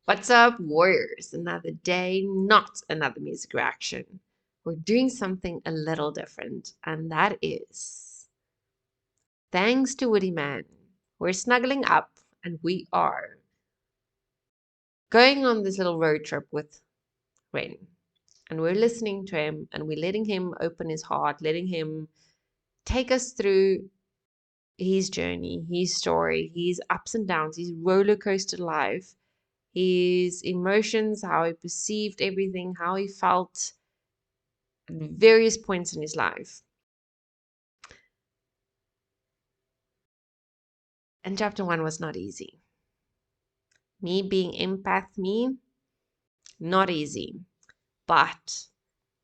What's up, warriors? Another day, not another music reaction. We're doing something a little different, and that is thanks to Woodiman. We're snuggling up and we are going on this little road trip with Rain. And we're listening to him and we're letting him open his heart, letting him take us through his journey, his story, his ups and downs, his roller coaster life, his emotions, how he perceived everything, how he felt at various points in his life. And chapter 1 was not easy. Me being empath, not easy. But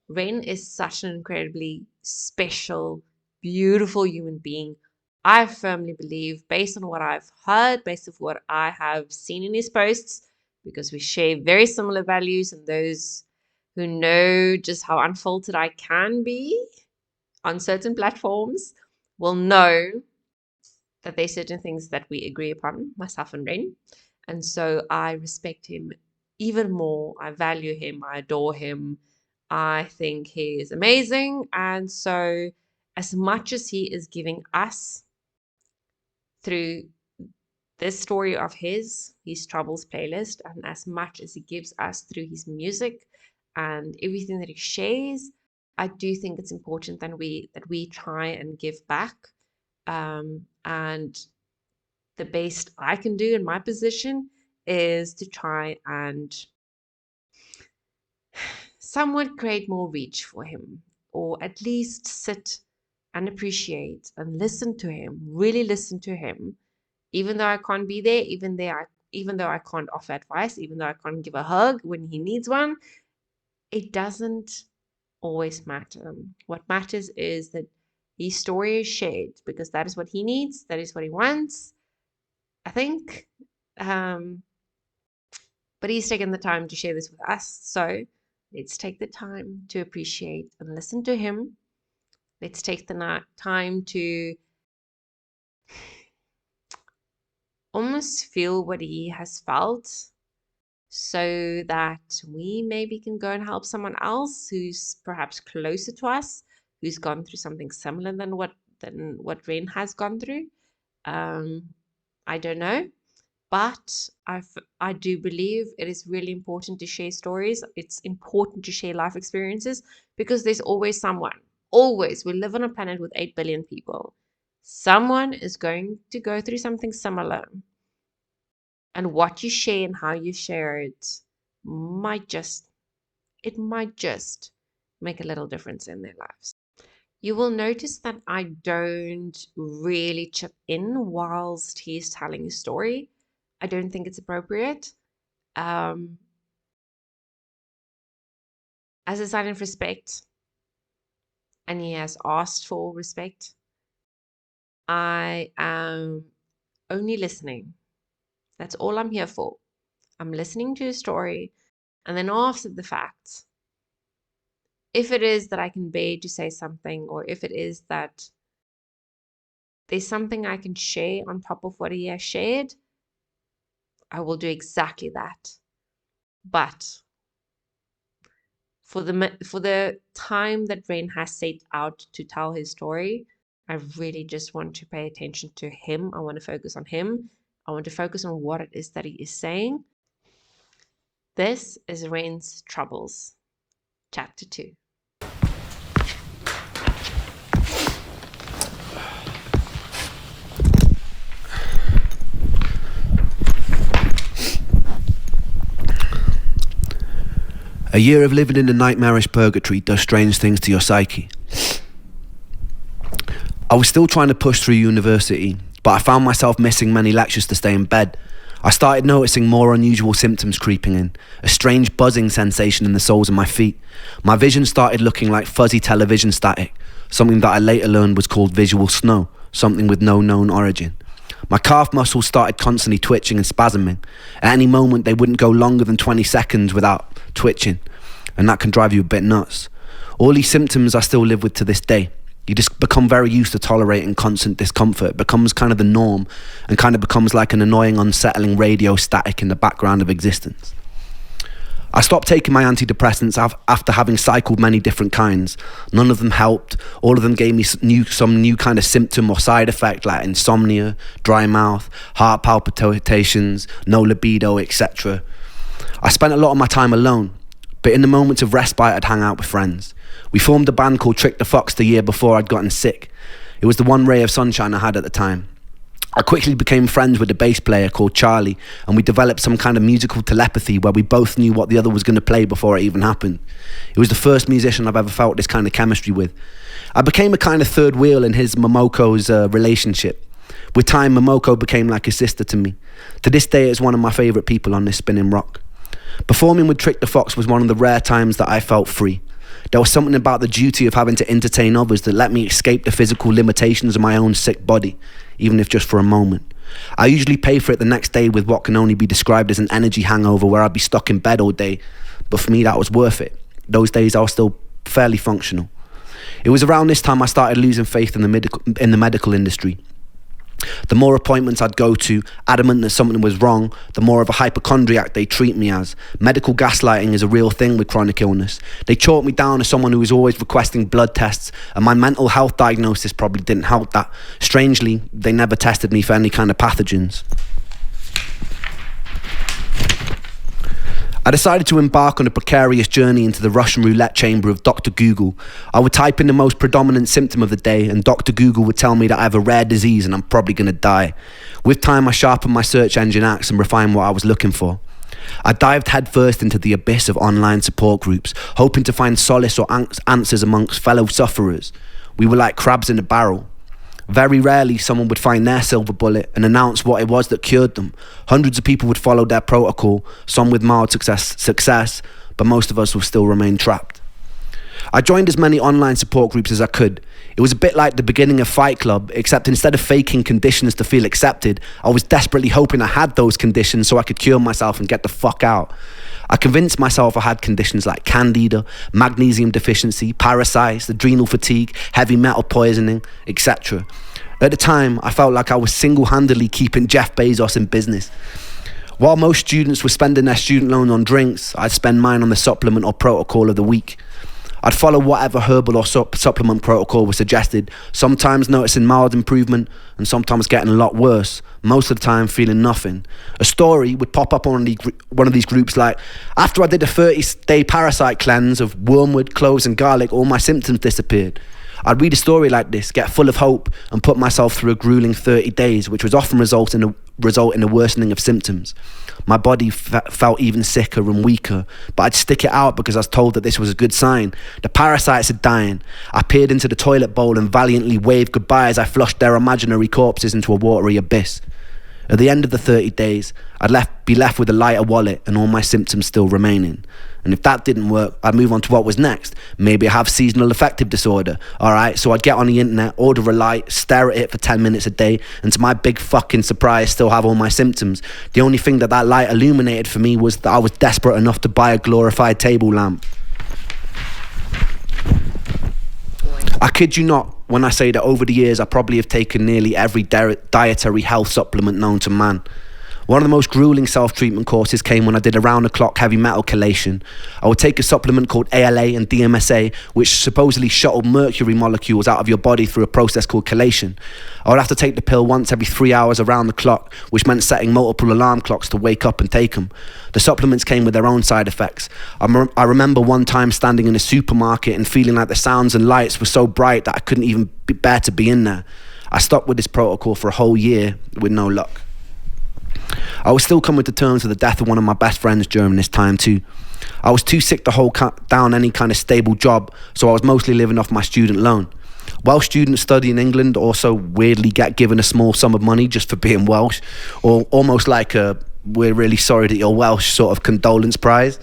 Ren is such an incredibly special, beautiful human being. I firmly believe, based on what I've heard, based on what I have seen in his posts, because we share very similar values, and those who know just how unfiltered I can be on certain platforms will know that there's certain things that we agree upon, myself and Ren. And so I respect him even more. I value him. I adore him. I think he is amazing. And so as much as he is giving us through this story of his Troubles playlist, and as much as he gives us through his music and everything that he shares, I do think it's important that we try and give back. And the best I can do in my position is to try and somewhat create more reach for him, or at least sit and appreciate and listen to him, really listen to him, even though I can't be there, even though I can't offer advice, even though I can't give a hug when he needs one. It doesn't always matter. What matters is that his story is shared, because that is what he needs, that is what he wants, I think. But he's taken the time to share this with us. So let's take the time to appreciate and listen to him. Let's take the time to almost feel what he has felt, so that we maybe can go and help someone else who's perhaps closer to us, who's gone through something similar than what Ren has gone through. I don't know. But I do believe it is really important to share stories. It's important to share life experiences, because there's always someone. Always. We live on a planet with 8 billion people. Someone is going to go through something similar. And what you share and how you share it might just make a little difference in their lives. You will notice that I don't really chip in whilst he's telling his story. I don't think it's appropriate. As a sign of respect, and he has asked for respect, I am only listening. That's all I'm here for. I'm listening to his story, and then after the fact, if it is that I can bear to say something, or if it is that there's something I can share on top of what he has shared, I will do exactly that. But for the time that Rain has set out to tell his story, I really just want to pay attention to him. I want to focus on him. I want to focus on what it is that he is saying. This is Rain's Troubles, Chapter 2. A year of living in a nightmarish purgatory does strange things to your psyche. I was still trying to push through university, but I found myself missing many lectures to stay in bed. I started noticing more unusual symptoms creeping in, a strange buzzing sensation in the soles of my feet. My vision started looking like fuzzy television static, something that I later learned was called visual snow, something with no known origin. My calf muscles started constantly twitching and spasming. At any moment, they wouldn't go longer than 20 seconds without twitching, and that can drive you a bit nuts. All these symptoms I still live with to this day. You just become very used to tolerating constant discomfort. It becomes kind of the norm and kind of becomes like an annoying, unsettling radio static in the background of existence. I stopped taking my antidepressants after having cycled many different kinds. None of them helped. All of them gave me some new kind of symptom or side effect, like insomnia, dry mouth, heart palpitations, no libido, etc. I spent a lot of my time alone, but in the moments of respite I'd hang out with friends. We formed a band called Trick the Fox the year before I'd gotten sick. It was the one ray of sunshine I had at the time. I quickly became friends with a bass player called Charlie, and we developed some kind of musical telepathy where we both knew what the other was going to play before it even happened. It was the first musician I've ever felt this kind of chemistry with. I became a kind of third wheel in his Momoko's relationship. With time, Momoko became like a sister to me. To this day, it's one of my favourite people on this spinning rock. Performing with Trick the Fox was one of the rare times that I felt free. There was something about the duty of having to entertain others that let me escape the physical limitations of my own sick body, even if just for a moment. I usually pay for it the next day with what can only be described as an energy hangover where I'd be stuck in bed all day, but for me that was worth it. Those days I was still fairly functional. It was around this time I started losing faith in the medical industry. The more appointments I'd go to, adamant that something was wrong, the more of a hypochondriac they treat me as. Medical gaslighting is a real thing with chronic illness. They chalk me down as someone who was always requesting blood tests, and my mental health diagnosis probably didn't help that. Strangely, they never tested me for any kind of pathogens. I decided to embark on a precarious journey into the Russian roulette chamber of Dr. Google. I would type in the most predominant symptom of the day, and Dr. Google would tell me that I have a rare disease and I'm probably going to die. With time, I sharpened my search engine axe and refined what I was looking for. I dived headfirst into the abyss of online support groups, hoping to find solace or answers amongst fellow sufferers. We were like crabs in a barrel. Very rarely someone would find their silver bullet and announce what it was that cured them. Hundreds of people would follow their protocol, some with mild success, but most of us will still remain trapped. I joined as many online support groups as I could. It was a bit like the beginning of Fight Club, except instead of faking conditions to feel accepted, I was desperately hoping I had those conditions so I could cure myself and get the fuck out. I convinced myself I had conditions like candida, magnesium deficiency, parasites, adrenal fatigue, heavy metal poisoning, etc. At the time, I felt like I was single-handedly keeping Jeff Bezos in business. While most students were spending their student loan on drinks, I'd spend mine on the supplement or protocol of the week. I'd follow whatever herbal or supplement protocol was suggested, sometimes noticing mild improvement and sometimes getting a lot worse, most of the time feeling nothing. A story would pop up on one of these groups like, after I did a 30-day parasite cleanse of wormwood, cloves and garlic, all my symptoms disappeared. I'd read a story like this, get full of hope and put myself through a grueling 30 days, which would often result in a worsening of symptoms. My body felt even sicker and weaker, but I'd stick it out because I was told that this was a good sign. The parasites are dying. I peered into the toilet bowl and valiantly waved goodbye as I flushed their imaginary corpses into a watery abyss. At the end of the 30 days, I'd be left with a lighter wallet and all my symptoms still remaining. And if that didn't work, I'd move on to what was next. Maybe I have seasonal affective disorder. Alright, so I'd get on the internet, order a light, stare at it for 10 minutes a day, and to my big fucking surprise, still have all my symptoms. The only thing that light illuminated for me was that I was desperate enough to buy a glorified table lamp. I kid you not when I say that over the years I probably have taken nearly every dietary health supplement known to man. One of the most grueling self-treatment courses came when I did a round-the-clock heavy metal chelation. I would take a supplement called ALA and DMSA, which supposedly shuttled mercury molecules out of your body through a process called chelation. I would have to take the pill once every 3 hours around the clock, which meant setting multiple alarm clocks to wake up and take them. The supplements came with their own side effects. I remember one time standing in a supermarket and feeling like the sounds and lights were so bright that I couldn't even bear to be in there. I stopped with this protocol for a whole year with no luck. I was still coming to terms with the death of one of my best friends during this time too. I was too sick to hold down any kind of stable job, so I was mostly living off my student loan. Welsh students study in England also weirdly get given a small sum of money just for being Welsh, or almost like a "we're really sorry that you're Welsh" sort of condolence prize.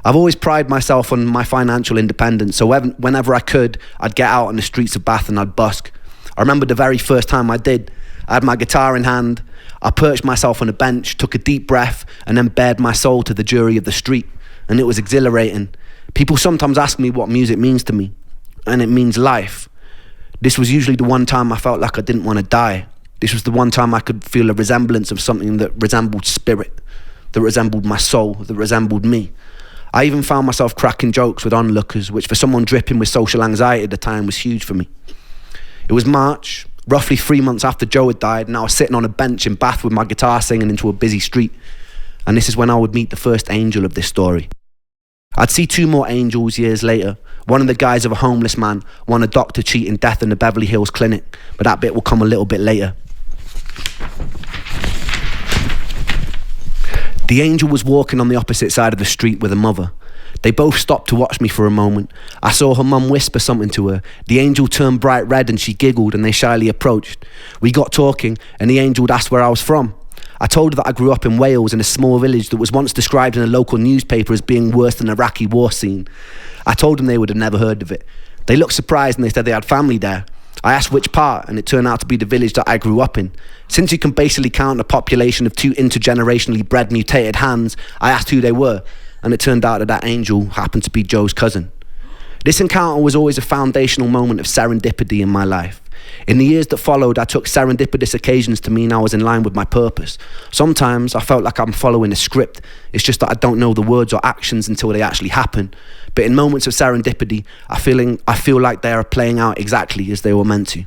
I've always prided myself on my financial independence, so whenever I could, I'd get out on the streets of Bath and I'd busk. I remember the very first time I did. I had my guitar in hand, I perched myself on a bench, took a deep breath, and then bared my soul to the jury of the street, and it was exhilarating. People sometimes ask me what music means to me, and it means life. This was usually the one time I felt like I didn't want to die. This was the one time I could feel a resemblance of something that resembled spirit, that resembled my soul, that resembled me. I even found myself cracking jokes with onlookers, which for someone dripping with social anxiety at the time was huge for me. It was March, roughly 3 months after Joe had died, and I was sitting on a bench in Bath with my guitar singing into a busy street. And this is when I would meet the first angel of this story. I'd see 2 more angels years later. One of the guys of a homeless man, one a doctor cheating death in the Beverly Hills clinic, but that bit will come a little bit later. The angel was walking on the opposite side of the street with a mother. They both stopped to watch me for a moment. I saw her mum whisper something to her. The angel turned bright red and she giggled and they shyly approached. We got talking and the angel asked where I was from. I told her that I grew up in Wales in a small village that was once described in a local newspaper as being worse than an Iraqi war scene. I told them they would have never heard of it. They looked surprised and they said they had family there. I asked which part, and it turned out to be the village that I grew up in. Since you can basically count a population of 2 intergenerationally bred mutated hands, I asked who they were, and it turned out that that angel happened to be Joe's cousin. This encounter was always a foundational moment of serendipity in my life. In the years that followed, I took serendipitous occasions to mean I was in line with my purpose. Sometimes I felt like I'm following a script. It's just that I don't know the words or actions until they actually happen. But in moments of serendipity, I feel like they are playing out exactly as they were meant to.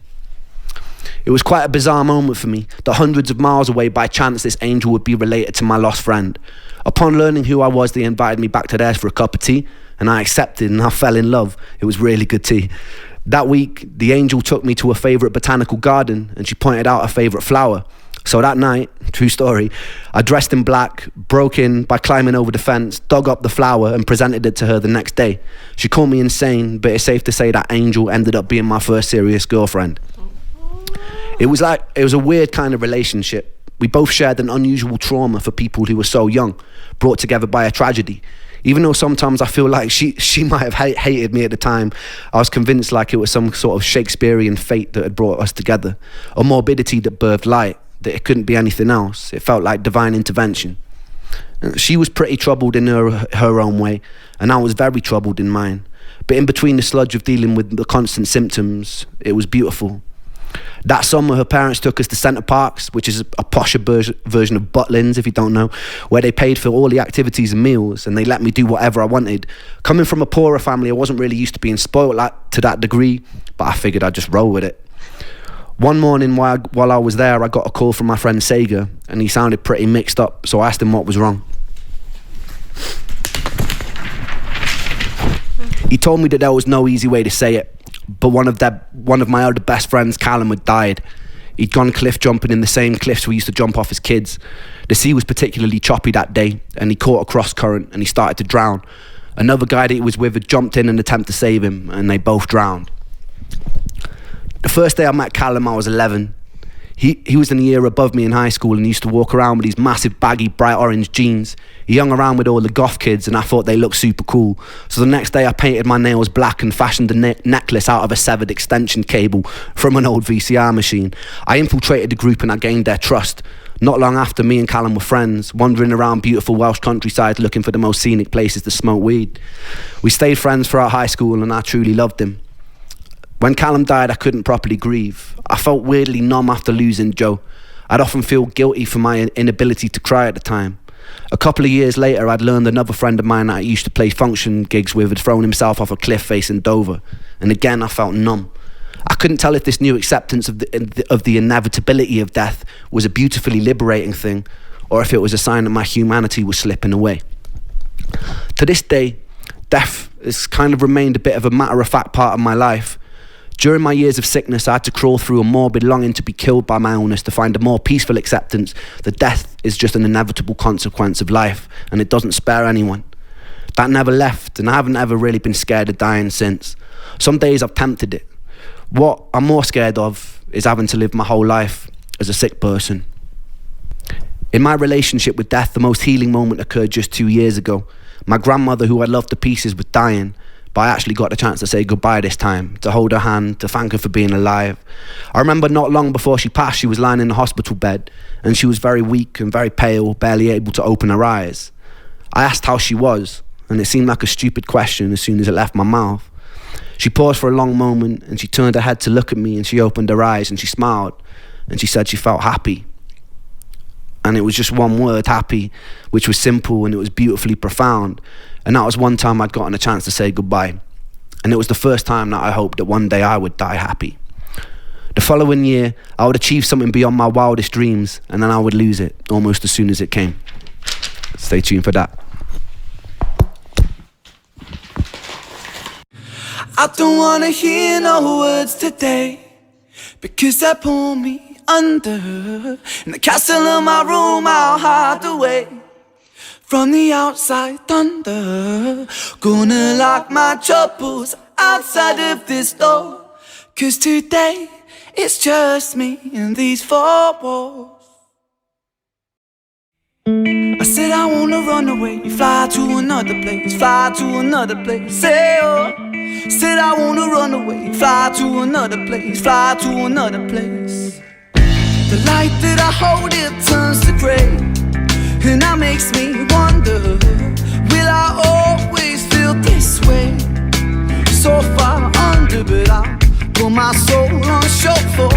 It was quite a bizarre moment for me, that hundreds of miles away by chance this angel would be related to my lost friend. Upon learning who I was, they invited me back to theirs for a cup of tea, and I accepted and I fell in love. It was really good tea. That week, the angel took me to a favourite botanical garden and she pointed out a favourite flower. So that night, true story, I dressed in black, broke in by climbing over the fence, dug up the flower and presented it to her the next day. She called me insane, but it's safe to say that angel ended up being my first serious girlfriend. It was a weird kind of relationship. We both shared an unusual trauma for people who were so young, brought together by a tragedy. Even though sometimes I feel like she might have hated me at the time, I was convinced like it was some sort of Shakespearean fate that had brought us together. A morbidity that birthed light, that it couldn't be anything else. It felt like divine intervention. She was pretty troubled in her own way, and I was very troubled in mine. But in between the sludge of dealing with the constant symptoms, it was beautiful. That summer, her parents took us to Centre Parks, which is a posher version of Butlins, if you don't know, where they paid for all the activities and meals, and they let me do whatever I wanted. Coming from a poorer family, I wasn't really used to being spoiled to that degree, but I figured I'd just roll with it. One morning while I was there, I got a call from my friend Sega, and he sounded pretty mixed up, so I asked him what was wrong. He told me that there was no easy way to say it, but one of my other best friends, Callum, had died. He'd gone cliff jumping in the same cliffs we used to jump off as kids. The sea was particularly choppy that day, and he caught a cross current and he started to drown. Another guy that he was with had jumped in an attempt to save him, and they both drowned. The first day I met Callum, I was 11. He was in a year above me in high school and used to walk around with these massive baggy bright orange jeans. He hung around with all the goth kids and I thought they looked super cool. So the next day I painted my nails black and fashioned a necklace out of a severed extension cable from an old VCR machine. I infiltrated the group and I gained their trust. Not long after, me and Callum were friends, wandering around beautiful Welsh countryside looking for the most scenic places to smoke weed. We stayed friends throughout high school and I truly loved him. When Callum died, I couldn't properly grieve. I felt weirdly numb after losing Joe. I'd often feel guilty for my inability to cry at the time. A couple of years later, I'd learned another friend of mine that I used to play function gigs with had thrown himself off a cliff face in Dover. And again, I felt numb. I couldn't tell if this new acceptance of the inevitability of death was a beautifully liberating thing, or if it was a sign that my humanity was slipping away. To this day, death has kind of remained a bit of a matter-of-fact part of my life. During my years of sickness, I had to crawl through a morbid longing to be killed by my illness to find a more peaceful acceptance that death is just an inevitable consequence of life and it doesn't spare anyone. That never left, and I haven't ever really been scared of dying since. Some days I've tempted it. What I'm more scared of is having to live my whole life as a sick person. In my relationship with death, the most healing moment occurred just 2 years ago. My grandmother, who I loved to pieces, was dying, but I actually got the chance to say goodbye this time, to hold her hand, to thank her for being alive. I remember not long before she passed, she was lying in a hospital bed, and she was very weak and very pale, barely able to open her eyes. I asked how she was, and it seemed like a stupid question as soon as it left my mouth. She paused for a long moment and she turned her head to look at me, and she opened her eyes and she smiled and she said she felt happy. And it was just one word, happy, which was simple and it was beautifully profound. And that was one time I'd gotten a chance to say goodbye. And it was the first time that I hoped that one day I would die happy. The following year, I would achieve something beyond my wildest dreams, and then I would lose it almost as soon as it came. Stay tuned for that. I don't wanna hear no words today, because they pull me under. In the castle of my room I'll hide away from the outside thunder. Gonna lock my troubles outside of this door, 'cause today it's just me and these four walls. I said I wanna run away, fly to another place, fly to another place, say oh. Said I wanna run away, fly to another place, fly to another place. The light that I hold, it turns to grey, and that makes me wonder, will I always feel this way? So far under, but I put my soul on show for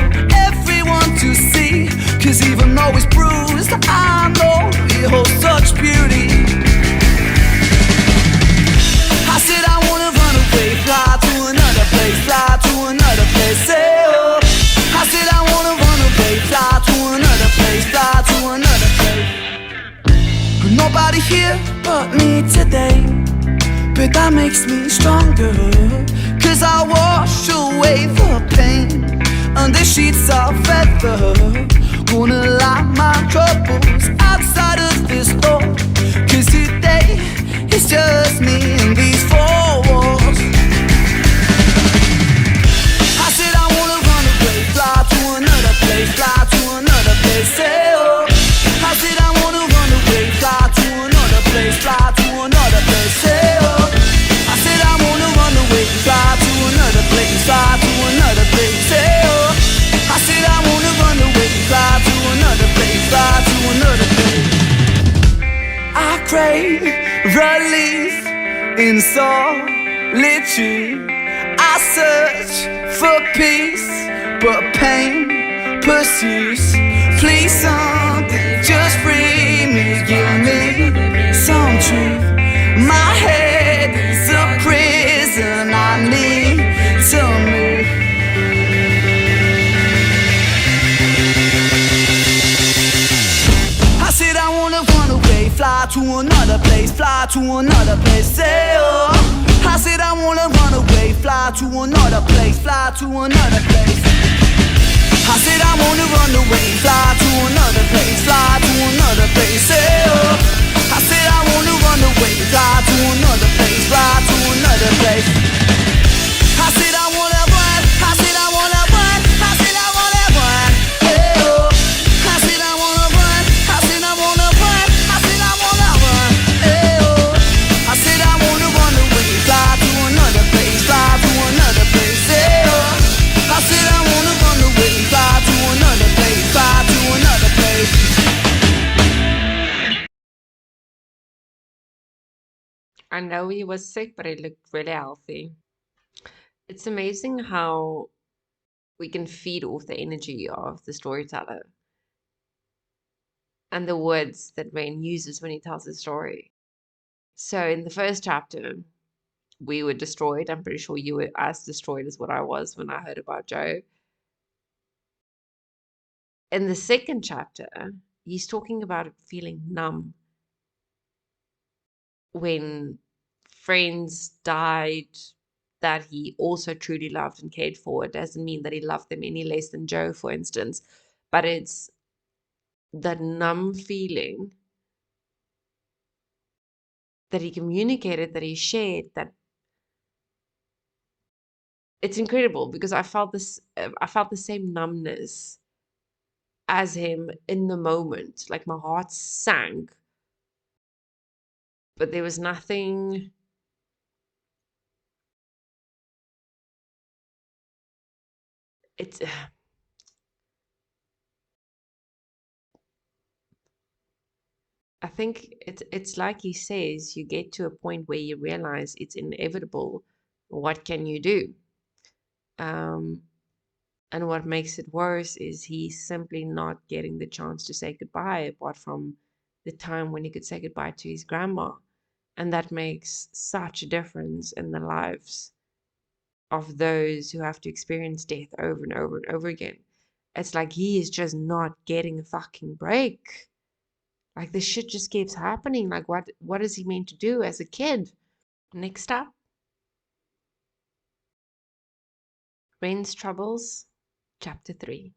everyone to see, 'cause even though it's bruised, I know it holds such beauty. I said I wanna run away, fly to another place, fly to another place, say oh. I said I wanna run away, fly to another place, fly to another place. Nobody here but me today, but that makes me stronger, 'cause I wash away the pain under sheets of feather. Gonna lock my troubles outside of this door, 'cause today it's just me and these four walls. I said I wanna run away, fly to another place, fly to another place, say oh. I said I wanna run away, fly to another place, fly to another place, say oh. I said I wanna run away, fly to another place, fly to another place, say oh. I said I wanna run away, fly to another place, fly to another place. I crave relief in solitude. I search for peace, but pain pursues. Please something, just free me, give me some truth. My head is a prison, I need to move. I said I wanna run away, fly to another place, fly to another place, say oh. I said I wanna run away, fly to another place, fly to another place. I said I wanna run away, fly to another place, fly to another place, say oh. I said I wanna run away, fly to another place, fly to another place. I said I wanna run, I said I wanna run, I said I wanna run, hey oh. I said I wanna run, I said I wanna run, I said I wanna run, hey oh. I said I wanna run away, fly to another place, fly to another place, hey oh. I said I wanna run away, fly to another place, fly to another place. I know he was sick, but he looked really healthy. It's amazing how we can feed off the energy of the storyteller and the words that Rain uses when he tells his story. So in the first chapter, we were destroyed. I'm pretty sure you were as destroyed as what I was when I heard about Joe. In the second chapter, he's talking about feeling numb when friends died that he also truly loved and cared for. It doesn't mean that he loved them any less than Joe, for instance, but it's that numb feeling that he communicated, that he shared, that it's incredible, because I felt the same numbness as him in the moment. Like my heart sank, but there was nothing. It's I think it's like he says, you get to a point where you realize it's inevitable What can you do? And what makes it worse is he's simply not getting the chance to say goodbye, apart from the time when he could say goodbye to his grandma. And that makes such a difference in the lives of those who have to experience death over and over and over again. It's like he is just not getting a fucking break. Like this shit just keeps happening. Like what is he meant to do as a kid? Next up, Ren's Troubles, Chapter 3.